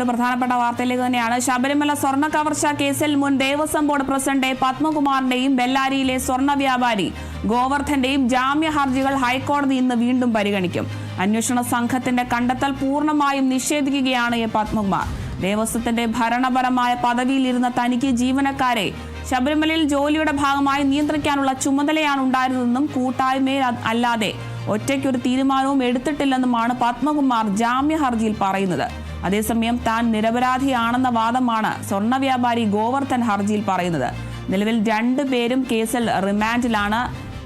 പ്രധാനപ്പെട്ട വാർത്തയിലേക്ക് തന്നെയാണ്. ശബരിമല സ്വർണ്ണ കവർച്ച കേസിൽ മുൻ ദേവസ്വം ബോർഡ് പ്രസിഡന്റ് പത്മകുമാറിന്റെയും ബെല്ലാരിയിലെ സ്വർണ്ണ വ്യാപാരി ഗോവർദ്ധന്റെയും ജാമ്യ ഹർജികൾ ഹൈക്കോടതി ഇന്ന് വീണ്ടും പരിഗണിക്കും. അന്വേഷണ സംഘത്തിന്റെ കണ്ടെത്തൽ പൂർണ്ണമായും നിഷേധിക്കുകയാണ് പത്മകുമാർ. ദേവസ്വത്തിന്റെ ഭരണപരമായ പദവിയിലിരുന്ന തനിക്ക് ജീവനക്കാരെ ശബരിമലയിൽ ജോലിയുടെ ഭാഗമായി നിയന്ത്രിക്കാനുള്ള ചുമതലയാണ് ഉണ്ടായിരുന്നതെന്നും കൂട്ടായ്മയിൽ അല്ലാതെ ഒറ്റയ്ക്കൊരു തീരുമാനവും എടുത്തിട്ടില്ലെന്നുമാണ് പത്മകുമാർ ജാമ്യ ഹർജിയിൽ പറയുന്നത്. അതേസമയം താൻ നിരപരാധിയാണെന്ന വാദമാണ് സ്വർണ്ണ വ്യാപാരി ഗോവർദ്ധൻ ഹർജിയിൽ പറയുന്നത്. നിലവിൽ 2 പേരും കേസിൽ റിമാൻഡിലാണ്.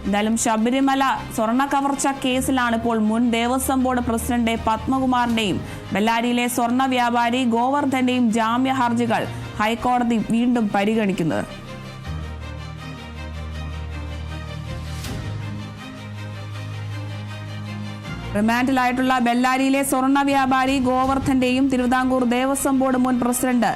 എന്തായാലും ശബരിമല സ്വർണ്ണ കവർച്ച കേസിലാണ് ഇപ്പോൾ മുൻ ദേവസ്വം ബോർഡ് പ്രസിഡന്റ് പത്മകുമാറിന്റെയും ബെല്ലാരിയിലെ സ്വർണ്ണ വ്യാപാരി ഗോവർദ്ധന്റെയും ജാമ്യ ഹർജികൾ ഹൈക്കോടതി വീണ്ടും പരിഗണിക്കുന്നത്. റിമാൻഡിലായിട്ടുള്ള ബെല്ലാരിയിലെ സ്വർണ്ണ വ്യാപാരി ഗോവർദ്ധന്റെയും തിരുവിതാംകൂർ ദേവസ്വം ബോർഡ് മുൻ പ്രസിഡന്റ്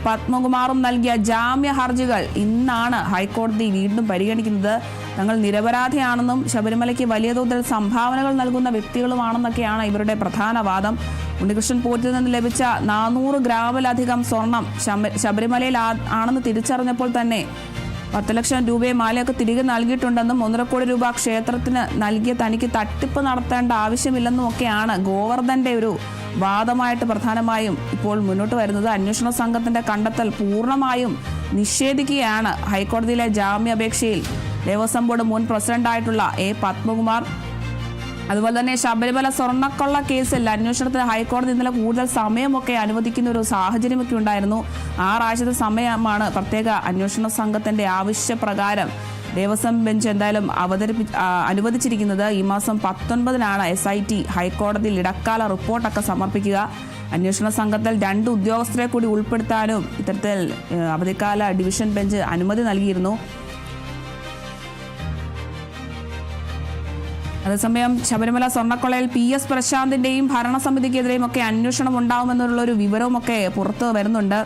പത്മകുമാറും നൽകിയ ജാമ്യ ഹർജികൾ ഇന്നാണ് ഹൈക്കോടതി വീണ്ടും പരിഗണിക്കുന്നത്. തങ്ങൾ നിരപരാധിയാണെന്നും ശബരിമലയ്ക്ക് വലിയ തോതിൽ സംഭാവനകൾ നൽകുന്ന വ്യക്തികളുമാണെന്നൊക്കെയാണ് ഇവരുടെ പ്രധാന വാദം. ഉണ്ണികൃഷ്ണൻ പോറ്റിൽ നിന്ന് ലഭിച്ച 400 ഗ്രാമിലധികം സ്വർണം ശബരിമലയിൽ ആണെന്ന് തിരിച്ചറിഞ്ഞപ്പോൾ തന്നെ 10 ലക്ഷം രൂപയെ മാലയൊക്കെ തിരികെ നൽകിയിട്ടുണ്ടെന്നും 1.5 കോടി രൂപ ക്ഷേത്രത്തിന് നൽകിയ തനിക്ക് തട്ടിപ്പ് നടത്തേണ്ട ആവശ്യമില്ലെന്നും ഒക്കെയാണ് ഗോവർദ്ധന്റെ ഒരു വാദമായിട്ട് പ്രധാനമായും ഇപ്പോൾ മുന്നോട്ട് വരുന്നത്. അന്വേഷണ സംഘത്തിന്റെ കണ്ടെത്തൽ പൂർണ്ണമായും നിഷേധിക്കുകയാണ് ഹൈക്കോടതിയിലെ ജാമ്യാപേക്ഷയിൽ ദേവസ്വം ബോർഡ് മുൻ പ്രസിഡന്റായിട്ടുള്ള പത്മകുമാർ. അതുപോലെ തന്നെ ശബരിമല സ്വർണ്ണക്കൊള്ള കേസിൽ അന്വേഷണത്തിന് ഹൈക്കോടതി ഇന്നലെ കൂടുതൽ സമയമൊക്കെ അനുവദിക്കുന്ന ഒരു സാഹചര്യമൊക്കെ ഉണ്ടായിരുന്നു. 6 ആഴ്ചത്തെ സമയമാണ് പ്രത്യേക അന്വേഷണ സംഘത്തിന്റെ ആവശ്യപ്രകാരം ദേവസ്വം ബെഞ്ച് എന്തായാലും അനുവദിച്ചിരിക്കുന്നത്. ഈ മാസം 19-നാണ് SIT ഹൈക്കോടതിയിൽ ഇടക്കാല റിപ്പോർട്ടൊക്കെ സമർപ്പിക്കുക. അന്വേഷണ സംഘത്തിൽ 2 ഉദ്യോഗസ്ഥരെ കൂടി ഉൾപ്പെടുത്താനും ഇത്തരത്തിൽ അവധിക്കാല ഡിവിഷൻ ബെഞ്ച് അനുമതി നൽകിയിരുന്നു. അതേസമയം ശബരിമല സ്വർണ്ണക്കൊള്ളയിൽ PS പ്രശാന്തിന്റെയും ഭരണസമിതിക്കെതിരെയും ഒക്കെ അന്വേഷണം ഉണ്ടാവുമെന്നുള്ളൊരു വിവരവുമൊക്കെ പുറത്തു വരുന്നുണ്ട്.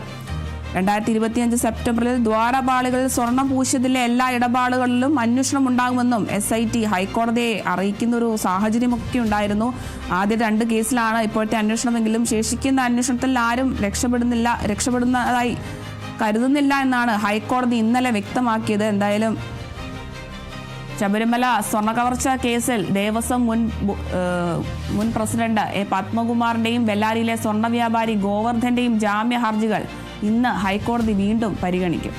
2025 സെപ്റ്റംബറിൽ ദ്വാരപാളികളിൽ സ്വർണം പൂശിയതിലെ എല്ലാ ഇടപാടുകളിലും അന്വേഷണം ഉണ്ടാകുമെന്നും SIT ഹൈക്കോടതിയെ അറിയിക്കുന്ന ഒരു സാഹചര്യമൊക്കെ ഉണ്ടായിരുന്നു. ആദ്യ 2 കേസിലാണ് ഇപ്പോഴത്തെ അന്വേഷണമെങ്കിലും ശേഷിക്കുന്ന അന്വേഷണത്തിൽ ആരും രക്ഷപ്പെടുന്നതായി കരുതുന്നില്ല എന്നാണ് ഹൈക്കോടതി ഇന്നലെ വ്യക്തമാക്കിയത്. എന്തായാലും ശബരിമല സ്വർണ്ണ കവർച്ച കേസിൽ ദേവസ്വം മുൻ പ്രസിഡന്റ് പത്മകുമാറിന്റെയും ബെല്ലാരിയിലെ സ്വർണ്ണ വ്യാപാരി ഗോവർദ്ധന്റെയും ജാമ്യ ഹർജികൾ ഇന്ന് ഹൈക്കോടതി വീണ്ടും പരിഗണിക്കും.